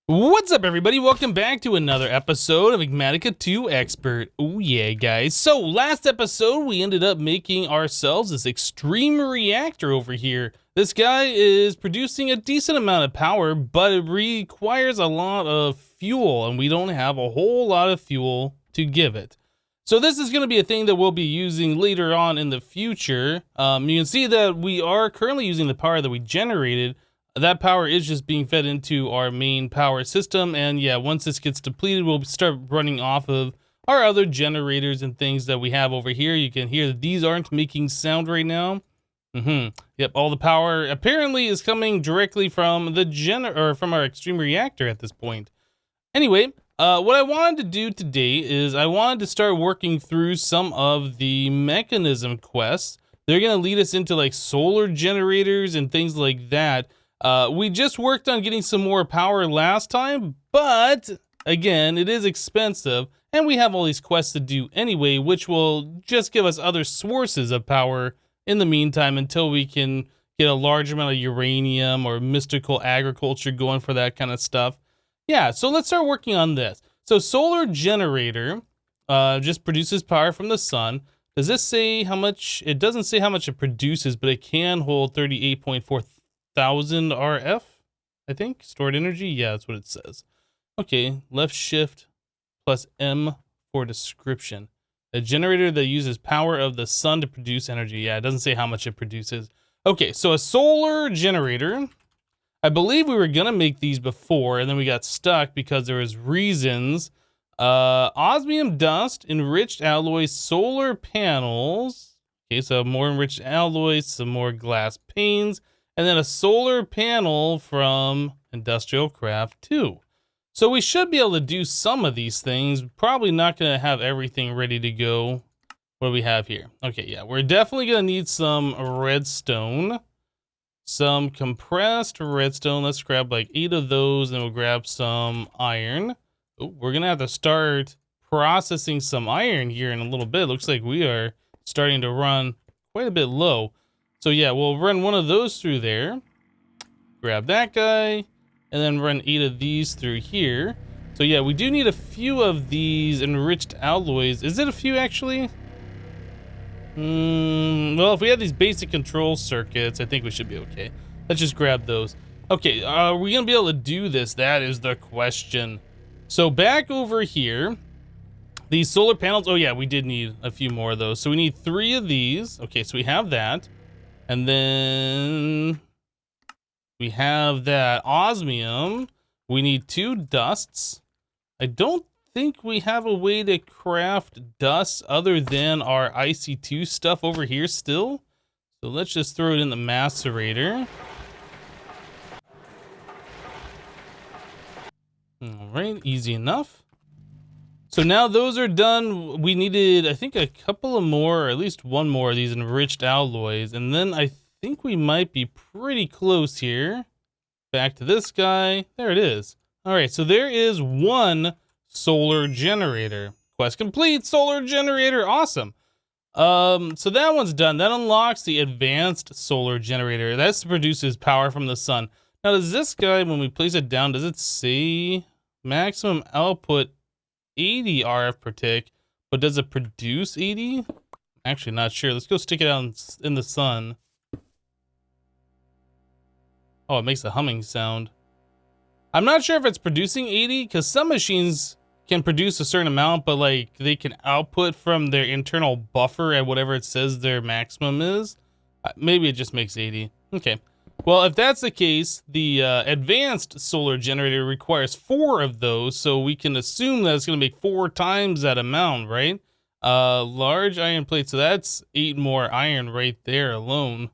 What's up, everybody? Welcome back to another episode of Enigmatica 2 Expert. Oh yeah, guys. So last episode, we ended up making ourselves this extreme reactor over here. This guy is producing a decent amount of power, but it requires a lot of fuel, and we don't have a whole lot of fuel to give it. So this is going to be a thing that we'll be using later on in the future. You can see that we are currently using the power that we generated. That power is just being fed into our main power system, and yeah, once this gets depleted, we'll start running off of our other generators and things that we have over here. You can hear that these aren't making sound right now. Yep, all the power apparently is coming directly from the from our extreme reactor at this point. Anyway, what I wanted to do today is I wanted to start working through some of the mechanism quests. They're gonna lead us into like solar generators and things like that. We just worked on getting some more power last time, but again, it is expensive, and we have all these quests to do anyway, which will just give us other sources of power in the meantime until we can get a large amount of uranium or mystical agriculture going for that kind of stuff. Yeah, so let's start working on this. So solar generator just produces power from the sun. Does this say how much? It doesn't say how much it produces, but it can hold 38.4 thousand RF, I think, stored energy. Yeah, that's what it says. Okay, left shift plus M for description. A generator that uses power of the sun to produce energy. Yeah, it doesn't say how much it produces. Okay, so a solar generator. I believe we were gonna make these before, and then we got stuck because there was reasons. Osmium dust, enriched alloys, solar panels. Okay, so more enriched alloys, some more glass panes, and then a solar panel from Industrial Craft 2. So we should be able to do some of these things. Probably not going to have everything ready to go. What do we have here? Okay, yeah, we're definitely going to need some redstone. Some compressed redstone. Let's grab like 8 of those, and we'll grab some iron. Oh, we're going to have to start processing some iron here in a little bit. Looks like we are starting to run quite a bit low. So yeah, we'll run one of those through there, grab that guy, and then run 8 of these through here. So yeah, we do need a few of these enriched alloys. Is it a few actually? Well, if we have these basic control circuits, I think we should be okay. Let's just grab those. Okay, are we gonna be able to do this? That is the question. So back over here, these solar panels, oh yeah, we did need a few more of those. So we need 3 of these. Okay, so we have that. And then we have that osmium. We need 2 dusts. I don't think we have a way to craft dust other than our IC2 stuff over here still. So let's just throw it in the macerator. All right, easy enough. So now those are done. We needed, I think, a couple of more, or at least one more of these enriched alloys. And then I think we might be pretty close here. Back to this guy. There it is. All right, so there is 1 solar generator. Quest complete, solar generator, awesome. So that one's done. That unlocks the advanced solar generator. That produces power from the sun. Now, does this guy, when we place it down, does it say maximum output 80 RF per tick, but does it produce 80? Actually, not sure. Let's go stick it out in the sun. Oh, it makes a humming sound. I'm not sure if it's producing 80, because some machines can produce a certain amount, but like they can output from their internal buffer at whatever it says their maximum is. Maybe it just makes 80. Okay. Well, if that's the case, the advanced solar generator requires 4 of those, so we can assume that it's going to make 4 times that amount, right? Large iron plate, so that's 8 more iron right there alone.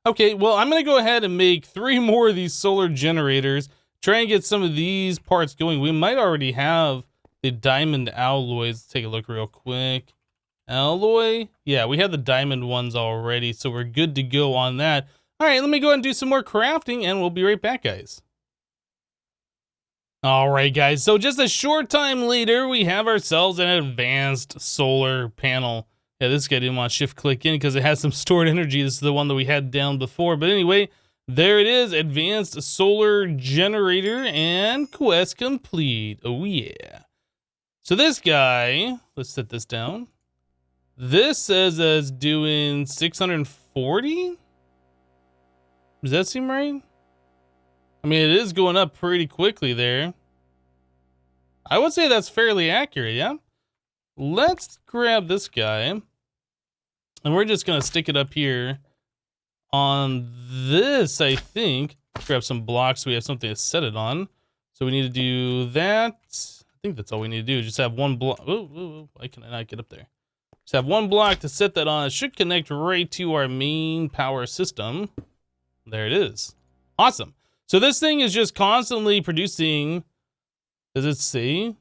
Okay, well, I'm going to go ahead and make 3 more of these solar generators, try and get some of these parts going. We might already have the diamond alloys. Let's take a look real quick. Alloy? Yeah, we have the diamond ones already, so we're good to go on that. All right, let me go ahead and do some more crafting, and we'll be right back, guys. All right, guys, so just a short time later, we have ourselves an advanced solar panel. Yeah, this guy didn't want to shift click in because it has some stored energy. This is the one that we had down before. But anyway, There it is, advanced solar generator and quest complete. Oh yeah. So this guy, let's set this down. This says it's doing 640. Does that seem right? I mean, it is going up pretty quickly there. I would say that's fairly accurate, yeah? Let's grab this guy. And we're just going to stick it up here on this, I think. Grab some blocks so we have something to set it on. So we need to do that. I think that's all we need to do. Just have one block. Oh, I cannot get up there. Just have one block to set that on. It should connect right to our main power system. There it is. Awesome. So this thing is just constantly producing, does it say?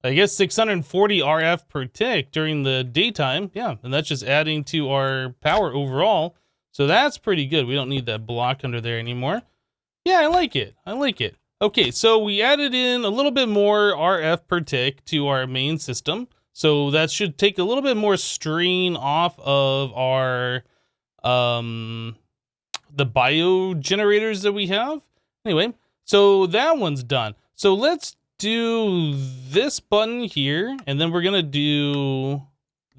I guess 640 RF per tick during the daytime. Yeah, and that's just adding to our power overall. So that's pretty good. We don't need that block under there anymore. Yeah, I like it. I like it. Okay, so we added in a little bit more RF per tick to our main system. So that should take a little bit more strain off of our the bio generators that we have. Anyway, so that one's done. So let's do this button here, and then we're gonna do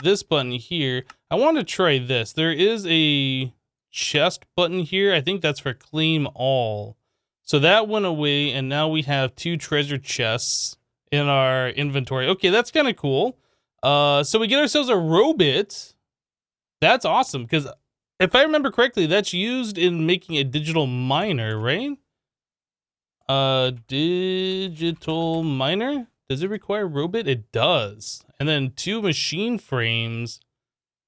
this button here. I want to try this. There is a chest button here. I think that's for claim all. So that went away, and now we have 2 treasure chests in our inventory. Okay, that's kind of cool. So we get ourselves a robot. That's awesome, because if I remember correctly, that's used in making a digital miner, right? Digital miner? Does it require robot? It does. And then 2 machine frames,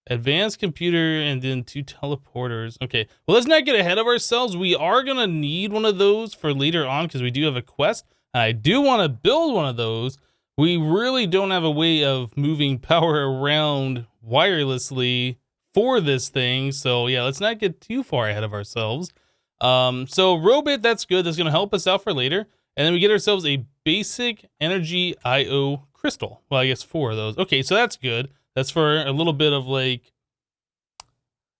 advanced computer, and then 2 teleporters. Okay, well, let's not get ahead of ourselves. We are gonna need one of those for later on because we do have a quest. And I do want to build one of those. We really don't have a way of moving power around wirelessly for this thing. So yeah, let's not get too far ahead of ourselves. So robot, that's good. That's going to help us out for later. And then we get ourselves a basic energy IO crystal. Well, I guess 4 of those. Okay, so that's good. That's for a little bit of like,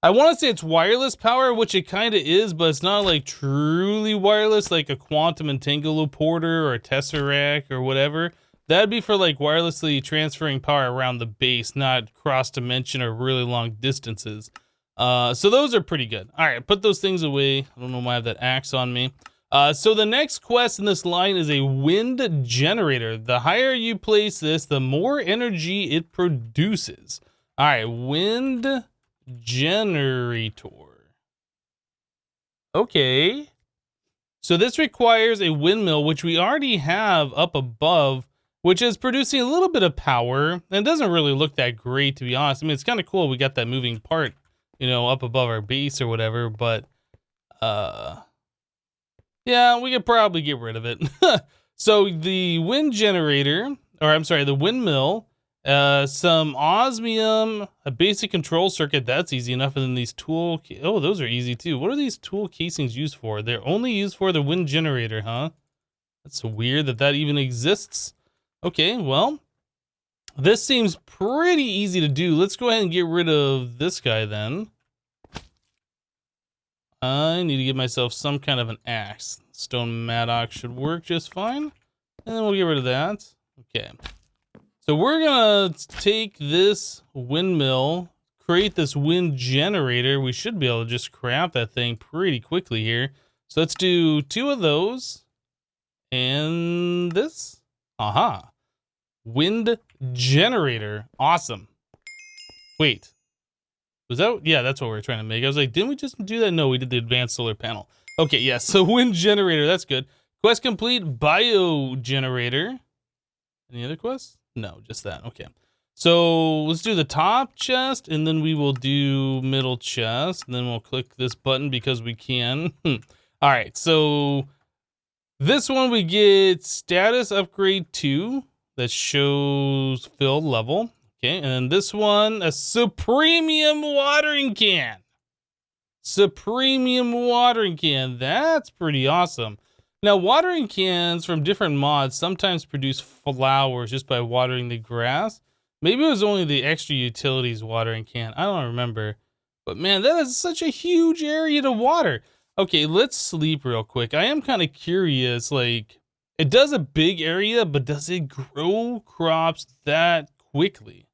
I want to say it's wireless power, which it kind of is, but it's not like truly wireless, like a quantum entangloporter or a tesseract or whatever. That'd be for like wirelessly transferring power around the base, not cross dimension or really long distances. So those are pretty good. All right, put those things away. I don't know why I have that axe on me. So the next quest in this line is a wind generator. The higher you place this, the more energy it produces. All right, wind generator. Okay. So this requires a windmill, which we already have up above, which is producing a little bit of power. And it doesn't really look that great, to be honest. I mean, it's kind of cool we got that moving part, you know, up above our base or whatever, but yeah, we could probably get rid of it. So the wind generator, or I'm sorry, the windmill, some osmium, a basic control circuit, that's easy enough, and then these tool, oh, those are easy too. What are these tool casings used for? They're only used for the wind generator, huh? That's weird that that even exists. Okay, well, this seems pretty easy to do. Let's go ahead and get rid of this guy then. I need to give myself some kind of an axe. Stone mattock should work just fine. And then we'll get rid of that. Okay. So we're gonna take this windmill, create this wind generator. We should be able to just craft that thing pretty quickly here. So let's do 2 of those. And this. Aha. Wind generator. Awesome. Wait. Was that? Yeah, that's what we were trying to make. I was like, didn't we just do that? No, we did the advanced solar panel. Okay, yeah, so wind generator, that's good. Quest complete, bio generator. Any other quests? No, just that. Okay. So let's do the top chest, and then we will do middle chest, and then we'll click this button because we can. All right, so this one we get status upgrade 2 that shows filled level. Okay, and then this one, a Supremium watering can. Supremium watering can, that's pretty awesome. Now, watering cans from different mods sometimes produce flowers just by watering the grass. Maybe it was only the extra utilities watering can, I don't remember. But man, that is such a huge area to water. Okay, let's sleep real quick. I am kind of curious, like, it does a big area, but does it grow crops that quickly?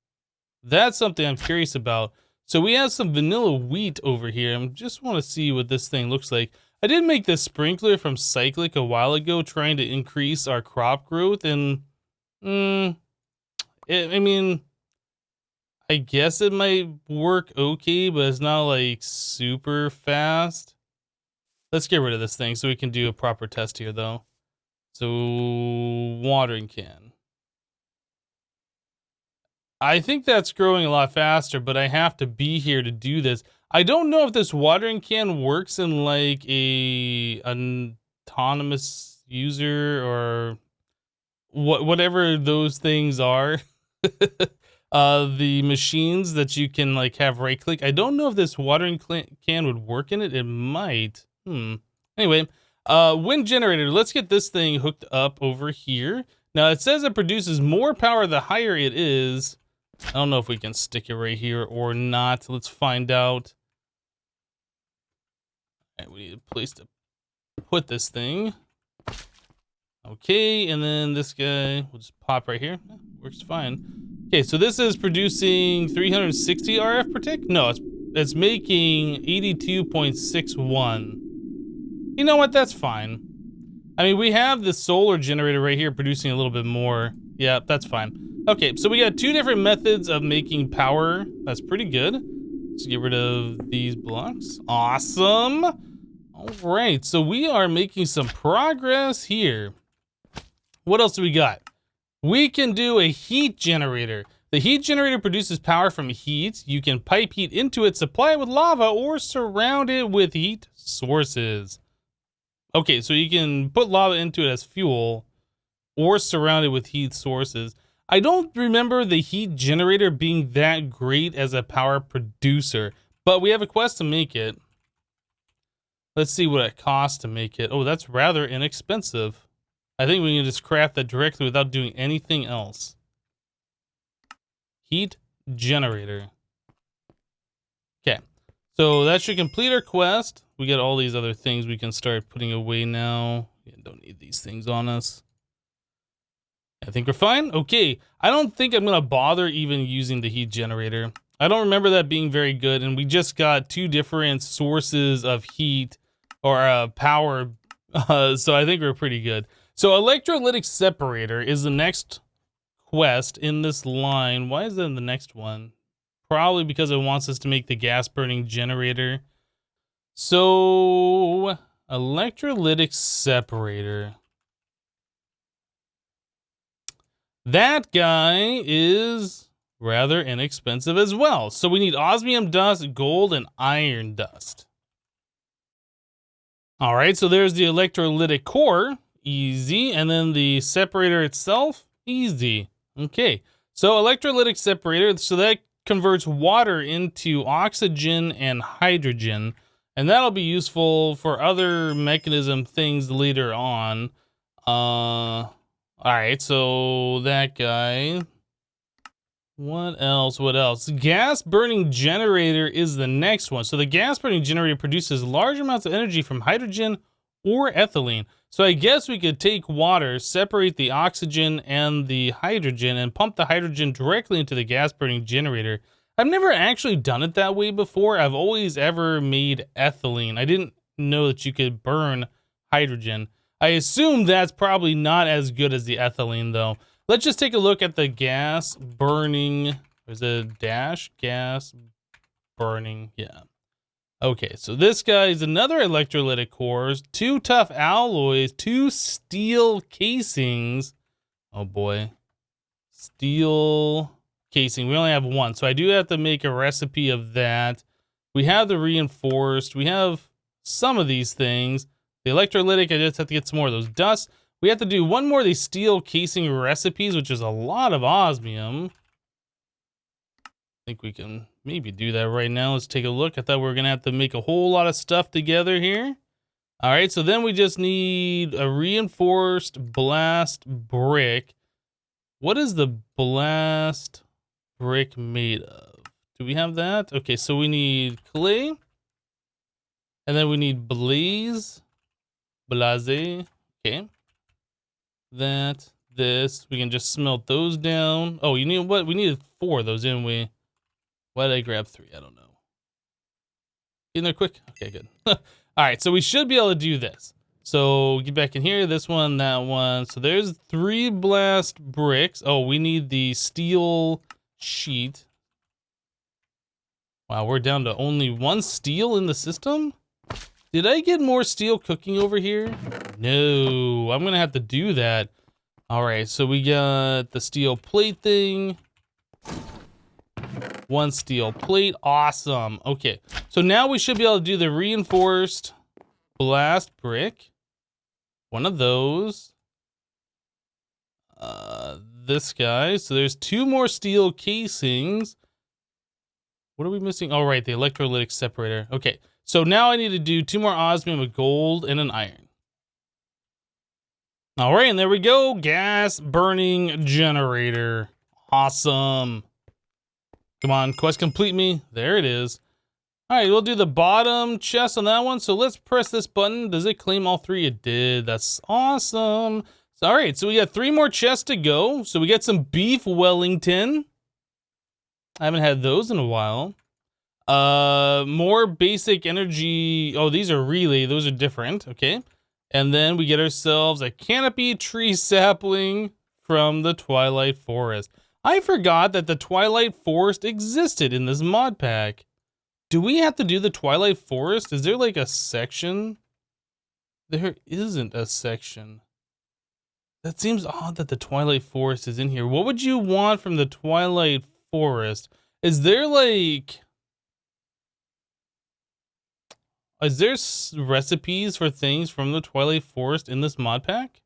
That's something I'm curious about. So we have some vanilla wheat over here. I just want to see what this thing looks like. I did make this sprinkler from Cyclic a while ago, trying to increase our crop growth, and I mean, I guess it might work okay, but it's not like super fast. Let's get rid of this thing so we can do a proper test here, though. So, watering can. I think that's growing a lot faster, but I have to be here to do this. I don't know if this watering can works in like an autonomous user or whatever those things are. The machines that you can like have right click. I don't know if this watering can would work in it. It might. Anyway, wind generator. Let's get this thing hooked up over here. Now it says it produces more power the higher it is. I don't know if we can stick it right here or not. Let's find out. All right, we need a place to put this thing. Okay, and then this guy will just pop right here. Works fine. Okay, so this is producing 360 RF per tick? No, it's making 82.61. You know what? That's fine. I mean, we have the solar generator right here producing a little bit more. Yeah, that's fine. Okay, so we got two different methods of making power. That's pretty good. Let's get rid of these blocks. Awesome. All right, so we are making some progress here. What else do we got? We can do a heat generator. The heat generator produces power from heat. You can pipe heat into it, supply it with lava, or surround it with heat sources. Okay, so you can put lava into it as fuel or surround it with heat sources. I don't remember the heat generator being that great as a power producer, but we have a quest to make it. Let's see what it costs to make it. Oh, that's rather inexpensive. I think we can just craft that directly without doing anything else. Heat generator. Okay, so that should complete our quest. We got all these other things we can start putting away now. Yeah, don't need these things on us. I think we're fine. Okay, I don't think I'm gonna bother even using the heat generator. I don't remember that being very good, and we just got two different sources of heat or power, so I think we're pretty good. So Electrolytic Separator is the next quest in this line. Why is that in the next one? Probably because it wants us to make the gas burning generator. So Electrolytic Separator. That guy is rather inexpensive as well. So we need osmium dust, gold, and iron dust. All right, so there's the electrolytic core. Easy. And then the separator itself, easy. Okay, so electrolytic separator, so that converts water into oxygen and hydrogen, and that'll be useful for other mechanism things later on. All right, so that guy. What else? What else? Gas burning generator is the next one. So the gas burning generator produces large amounts of energy from hydrogen or ethylene. So I guess we could take water, separate the oxygen and the hydrogen, and pump the hydrogen directly into the gas burning generator. I've never actually done it that way before. I've always ever made ethylene. I didn't know that you could burn hydrogen. I assume that's probably not as good as the ethylene though. Let's just take a look at the gas burning. There's a dash gas burning. Yeah. Okay, so this guy is another electrolytic cores, 2 tough alloys, 2 steel casings. Oh boy. Steel casing. We only have 1, so I do have to make a recipe of that. We have the reinforced. We have some of these things. The electrolytic, I just have to get some more of those dusts. We have to do 1 more of these steel casing recipes, which is a lot of osmium. I think we can maybe do that right now. Let's take a look. I thought we were going to have to make a whole lot of stuff together here. All right, so then we just need a reinforced blast brick. What is the blast brick made of? Do we have that? Okay, so we need clay. And then we need blaze. Blase. Okay. That. This. We can just smelt those down. Oh, you need what? We needed 4 of those, didn't we? Why did I grab 3? I don't know. Get in there quick. Okay, good. All right, so we should be able to do this. So get back in here. This one, that one. So there's 3 blast bricks. Oh, we need the steel sheet. Wow, we're down to only 1 steel in the system? Did I get more steel cooking over here? No, I'm gonna have to do that. All right, so we got the steel plate thing. 1 steel plate, awesome. Okay, so now we should be able to do the reinforced blast brick. 1 of those. This guy, so there's 2 more steel casings. What are we missing? Oh, right, the electrolytic separator. Okay, so now I need to do 2 more osmium, a gold, and an iron. All right, and there we go. Gas burning generator. Awesome. Come on, quest complete me. There it is. All right, we'll do the bottom chest on that one. So let's press this button. Does it claim all 3? It did. That's awesome. So, all right, so we got 3 more chests to go. So we got some beef Wellington. I haven't had those in a while. More basic energy. Oh, these are relay. Those are different. Okay. And then we get ourselves a canopy tree sapling from the Twilight Forest. I forgot that the Twilight Forest existed in this mod pack. Do we have to do the Twilight Forest? Is there like a section? There isn't a section. That seems odd that the Twilight Forest is in here. What would you want from the Twilight Forest? Is there like... Is there recipes for things from the Twilight Forest in this mod pack?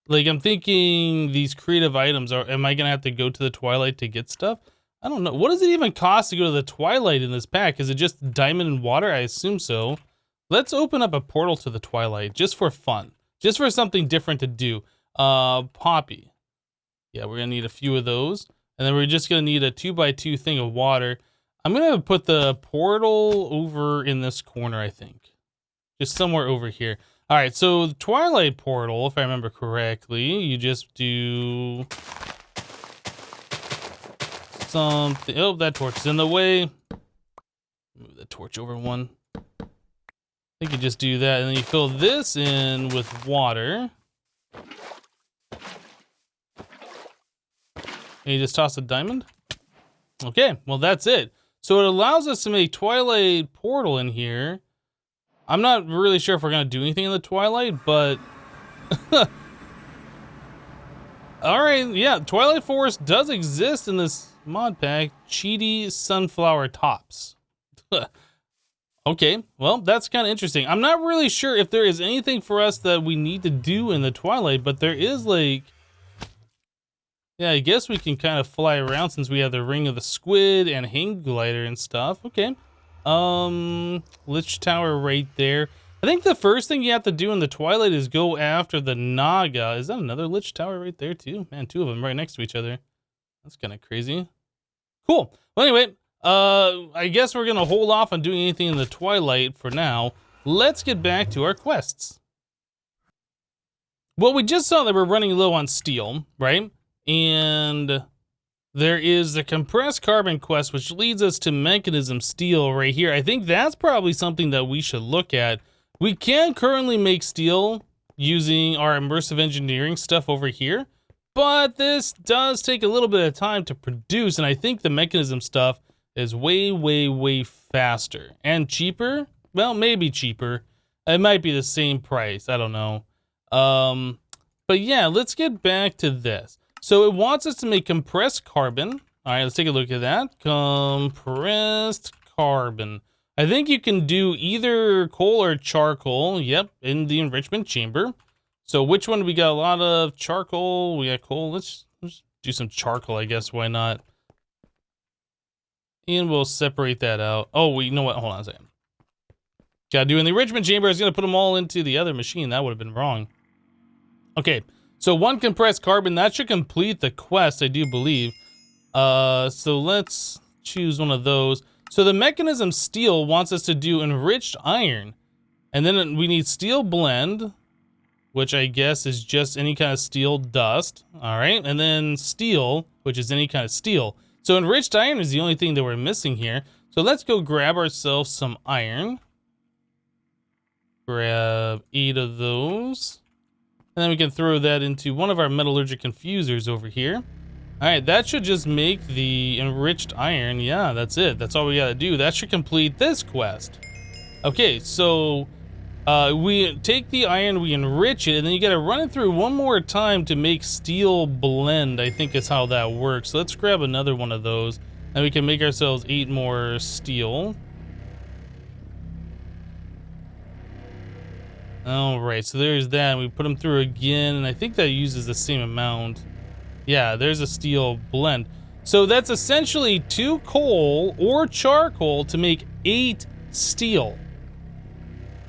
Like, I'm thinking these creative items are, am I gonna have to go to the Twilight to get stuff? I don't know. What does it even cost to go to the Twilight in this pack? Is it just diamond and water? I assume so. Let's open up a portal to the Twilight just for fun. Just for something different to do. Poppy. Yeah, we're gonna need a few of those. And then we're just gonna need a 2x2 thing of water. I'm gonna put the portal over in this corner, I think. Just somewhere over here. All right, so the Twilight portal, if I remember correctly, you just do something. Oh, that torch is in the way. Move the torch over 1. I think you just do that, and then you fill this in with water. And you just toss a diamond. Okay, well that's it. So it allows us to make Twilight portal in here. I'm not really sure if we're gonna do anything in the Twilight, but all right, yeah, Twilight Forest does exist in this mod pack. Cheaty sunflower tops. Okay, well, that's kind of interesting. I'm not really sure if there is anything for us that we need to do in the Twilight, but there is like, yeah, I guess we can kind of fly around since we have the Ring of the Squid and Hang Glider and stuff. Okay. Lich Tower right there. I think the first thing you have to do in the Twilight is go after the Naga. Is that another Lich Tower right there too? Man, 2 of them right next to each other. That's kind of crazy. Cool. Well, anyway, I guess we're going to hold off on doing anything in the Twilight for now. Let's get back to our quests. Well, we just saw that we're running low on steel, right? And there is the compressed carbon quest, which leads us to mechanism steel right here. I think that's probably something that we should look at. We can currently make steel using our immersive engineering stuff over here, but this does take a little bit of time to produce, and I think the mechanism stuff is way, way, way faster and cheaper. Well, maybe cheaper. It might be the same price. I don't know. But yeah, let's get back to this. So it wants us to make compressed carbon. All right, let's take a look at that. Compressed carbon. I think you can do either coal or charcoal. Yep, in the enrichment chamber. So which one do we got? A lot of charcoal. We got coal. Let's do some charcoal, I guess. Why not? And we'll separate that out. Oh, you know what? Hold on a second. Gotta do in the enrichment chamber. I was gonna put them all into the other machine. That would have been wrong. Okay. So 1 compressed carbon, that should complete the quest, I do believe. So let's choose one of those. So the mechanism steel wants us to do enriched iron. And then we need steel blend, which I guess is just any kind of steel dust. All right, and then steel, which is any kind of steel. So enriched iron is the only thing that we're missing here. So let's go grab ourselves some iron. Grab 8 of those. And then we can throw that into one of our metallurgic infusers over here. All right, that should just make the enriched iron. Yeah, that's it. That's all we gotta do. That should complete this quest. Okay, so we take the iron, we enrich it, and then you gotta run it through one more time to make steel blend, I think is how that works. So let's grab another one of those, and we can make ourselves 8 more steel. All right, so there's that. We put them through again, and I think that uses the same amount. Yeah, there's a steel blend. So that's essentially 2 coal or charcoal to make 8 steel.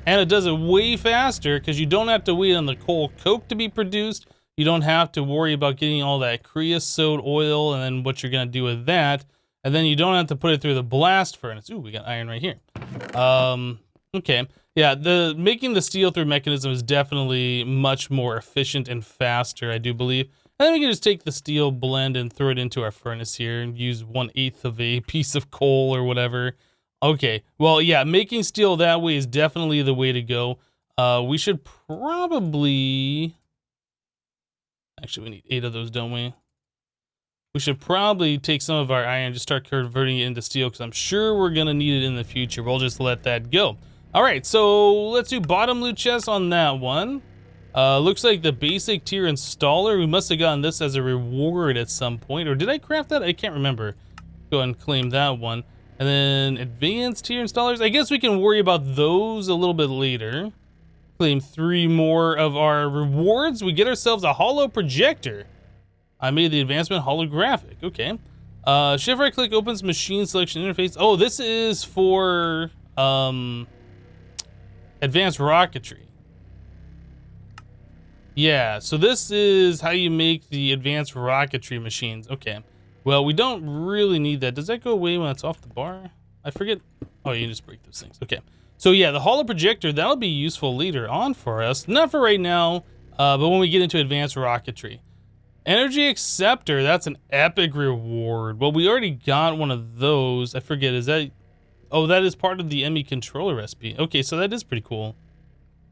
And it does it way faster because you don't have to wait on the coal coke to be produced. You don't have to worry about getting all that creosote oil and then what you're gonna do with that. And then you don't have to put it through the blast furnace. Ooh, we got iron right here. Okay. Yeah, the making the steel through mechanism is definitely much more efficient and faster, I do believe. And then we can just take the steel blend and throw it into our furnace here and use 1/8 of a piece of coal or whatever. Okay, well, yeah, making steel that way is definitely the way to go. We should probably... Actually, we need 8 of those, don't we? We should probably take some of our iron and just start converting it into steel because I'm sure we're going to need it in the future. We'll just let that go. All right, so let's do bottom loot chest on that one. Looks like the basic tier installer. We must have gotten this as a reward at some point. Or did I craft that? I can't remember. Go ahead and claim that one. And then advanced tier installers. I guess we can worry about those a little bit later. Claim 3 more of our rewards. We get ourselves a holo projector. I made the advancement holographic. Okay. Shift right click opens machine selection interface. Oh, this is for advanced rocketry. Yeah, so this is how you make the advanced rocketry machines. Okay. Well, we don't really need that. Does that go away when it's off the bar? I forget. Oh, you can just break those things. Okay. So yeah, the holo projector, that'll be useful later on for us. Not for right now, but when we get into advanced rocketry. Energy acceptor, that's an epic reward. Well, we already got one of those. I forget, is that... Oh, that is part of the ME controller recipe. Okay, so that is pretty cool.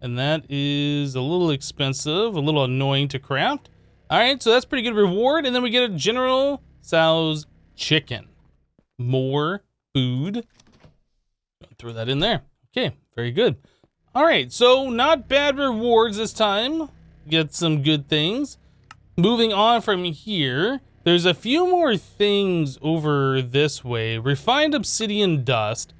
And that is a little expensive, a little annoying to craft. All right, so that's pretty good reward. And then we get a General Tso's chicken. More food. Throw that in there. Okay, very good. All right, so not bad rewards this time. Get some good things. Moving on from here, there's a few more things over this way. Refined obsidian dust.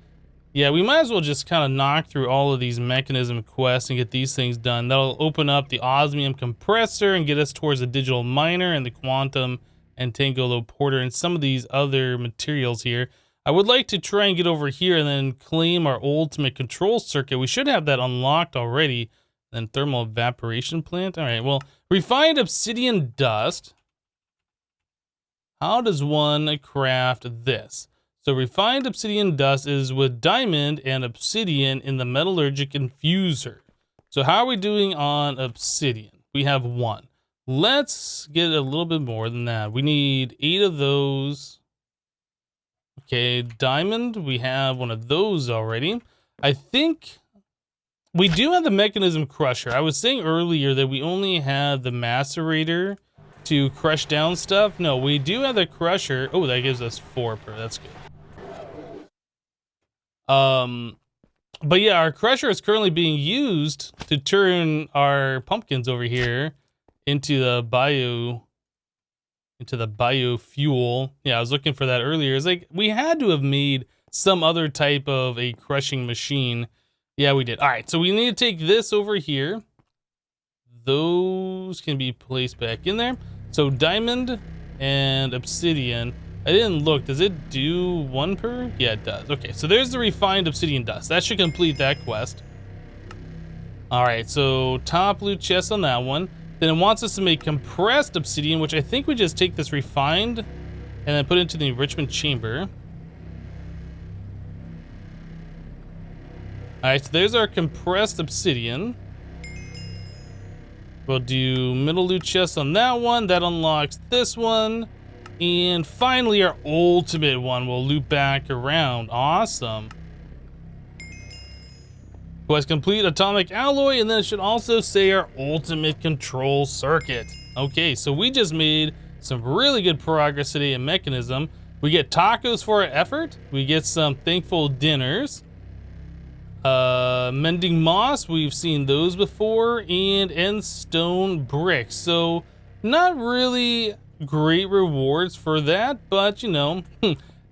Yeah, we might as well just kind of knock through all of these mechanism quests and get these things done. That'll open up the osmium compressor and get us towards the digital miner and the quantum and Tangolo porter and some of these other materials here. I would like to try and get over here and then claim our ultimate control circuit. We should have that unlocked already. Then thermal evaporation plant. All right, well, refined obsidian dust. How does one craft this? So refined obsidian dust is with diamond and obsidian in the metallurgic infuser. So how are we doing on obsidian? We have 1. Let's get a little bit more than that. We need 8 of those. Okay, diamond, we have one of those already. I think we do have the mechanism crusher. I was saying earlier that we only have the macerator to crush down stuff. No, we do have the crusher. Oh, that gives us 4 per, that's good. But yeah, our crusher is currently being used to turn our pumpkins over here into the biofuel. Yeah, I was looking for that earlier. It's like we had to have made some other type of a crushing machine. Yeah, we did. All right, so we need to take this over here. Those can be placed back in there. So diamond and obsidian. I didn't look. Does it do 1 per? Yeah, it does. Okay, so there's the refined obsidian dust. That should complete that quest. All right, so top loot chest on that one. Then it wants us to make compressed obsidian, which I think we just take this refined and then put it into the enrichment chamber. Alright, so there's our compressed obsidian. We'll do middle loot chest on that one. That unlocks this one. And finally, our ultimate one will loop back around. Awesome. Quest complete, atomic alloy, and then it should also say our ultimate control circuit. Okay, so we just made some really good progress today in mechanism. We get tacos for our effort. We get some thankful dinners. Mending moss, we've seen those before, and end stone bricks. So not really great rewards for that, but you know,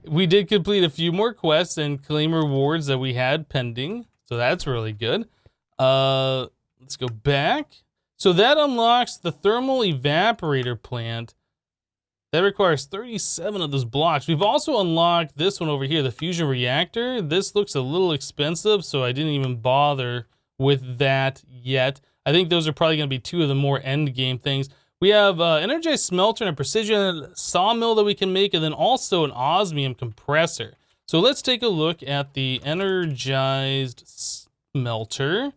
we did complete a few more quests and claim rewards that we had pending. So that's really good. Let's go back. So that unlocks the thermal evaporator plant. That requires 37 of those blocks. We've also unlocked this one over here, the fusion reactor. This looks a little expensive, so I didn't even bother with that yet. I think those are probably gonna be two of the more end game things. We have Energized smelter and a precision sawmill that we can make, and then also an osmium compressor. So let's take a look at the Energized smelter.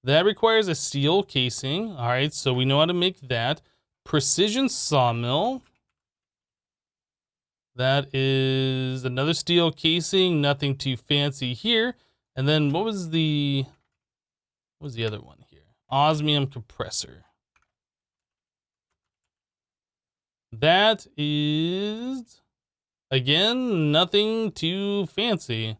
That requires a steel casing. All right, so we know how to make that. Precision sawmill. That is another steel casing, nothing too fancy here. And then what was the other one here? Osmium compressor. That is, again, nothing too fancy.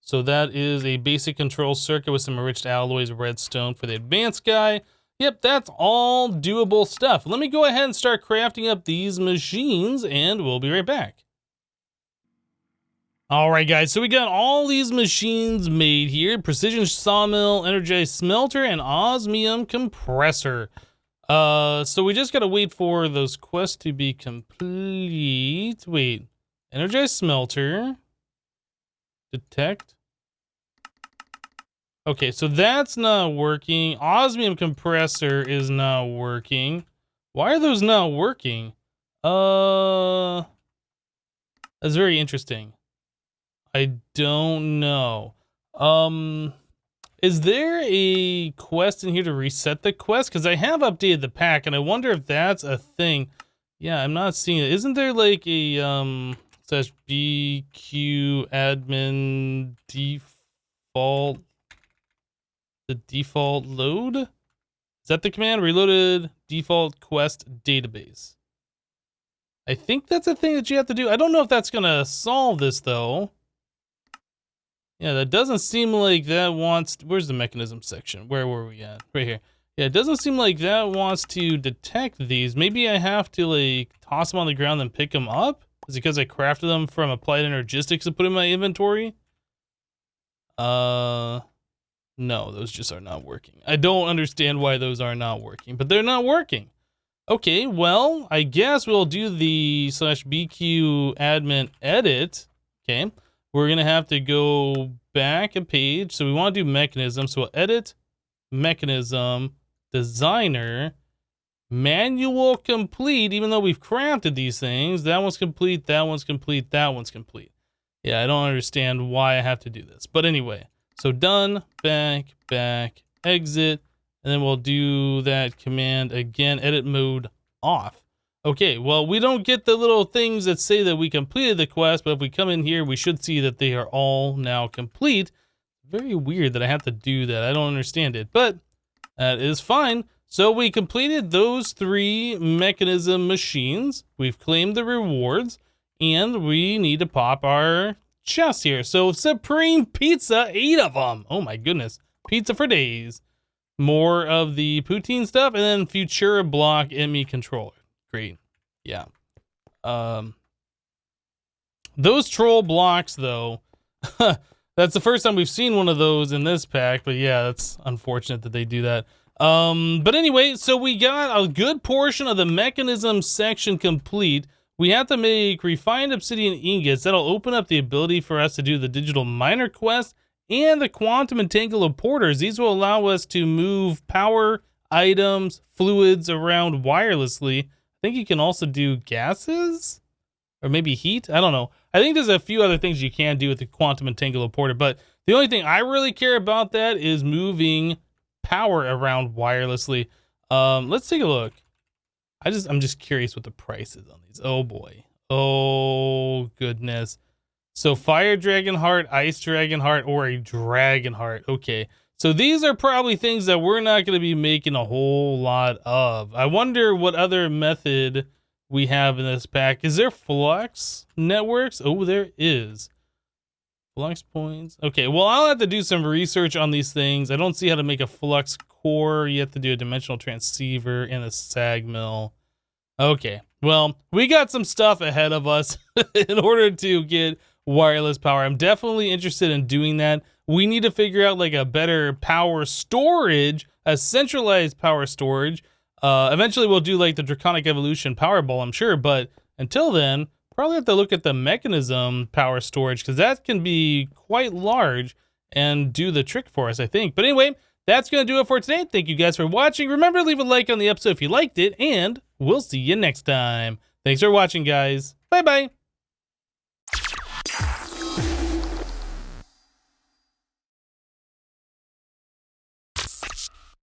So that is a basic control circuit with some enriched alloys, redstone for the advanced guy. Yep, that's all doable stuff. Let me go ahead and start crafting up these machines, and we'll be right back. All right, guys, so we got all these machines made here. Precision sawmill, energized smelter, and osmium compressor. So we just gotta wait for those quests to be complete. Wait, energized smelter, detect. Okay, so that's not working. Osmium compressor is not working. Why are those not working? That's very interesting. I don't know. Is there a quest in here to reset the quest? Because I have updated the pack, and I wonder if that's a thing. Yeah, I'm not seeing it. Isn't there like a slash BQ admin default, the default load? Is that the command? Reloaded default quest database. I think that's a thing that you have to do. I don't know if that's gonna solve this though. Yeah, that doesn't seem like that wants... Where's the mechanism section? Where were we at? Right here. Yeah, it doesn't seem like that wants to detect these. Maybe I have to, like, toss them on the ground and pick them up? Is it because I crafted them from applied energistics to put in my inventory? No, those just are not working. I don't understand why those are not working, but they're not working. Okay, well, I guess we'll do the slash BQ admin edit. Okay. We're gonna have to go back a page. So we want to do mechanism. So we'll edit mechanism designer manual complete. Even though we've crafted these things, that one's complete, that one's complete, that one's complete. Yeah, I don't understand why I have to do this. But anyway, so done, back, exit, and then we'll do that command again, edit mode off. Okay, well, we don't get the little things that say that we completed the quest, but if we come in here, we should see that they are all now complete. Very weird that I have to do that. I don't understand it, but that is fine. So we completed those 3 mechanism machines. We've claimed the rewards, and we need to pop our chest here. So Supreme Pizza, 8 of them. Oh my goodness. Pizza for days. More of the poutine stuff, and then Futura block ME controller. Great. Yeah. Those troll blocks, though, that's the first time we've seen one of those in this pack, but yeah, that's unfortunate that they do that. But anyway, so we got a good portion of the mechanism section complete. We have to make refined obsidian ingots. That'll open up the ability for us to do the digital miner quest and the quantum entangled porters. These will allow us to move power, items, fluids around wirelessly. I think you can also do gases, or maybe heat. I don't know. I think there's a few other things you can do with the quantum entangle-porter, but the only thing I really care about that is moving power around wirelessly. Let's take a look. I'm just curious what the price is on these. Oh boy. Oh goodness. So fire dragon heart, ice dragon heart, or a dragon heart. Okay. So these are probably things that we're not going to be making a whole lot of. I wonder what other method we have in this pack. Is there flux networks? Oh, there is. Flux points. Okay, well, I'll have to do some research on these things. I don't see how to make a flux core. You have to do a dimensional transceiver and a sag mill. Okay, well, we got some stuff ahead of us in order to get wireless power. I'm definitely interested in doing that. We need to figure out like a better power storage, a centralized power storage. Eventually we'll do like the Draconic Evolution power ball, I'm sure, but until then, probably have to look at the mechanism power storage because that can be quite large and do the trick for us, I think. But anyway, that's going to do it for today. Thank you guys for watching. Remember to leave a like on the episode if you liked it, and we'll see you next time. Thanks for watching, guys. Bye-bye.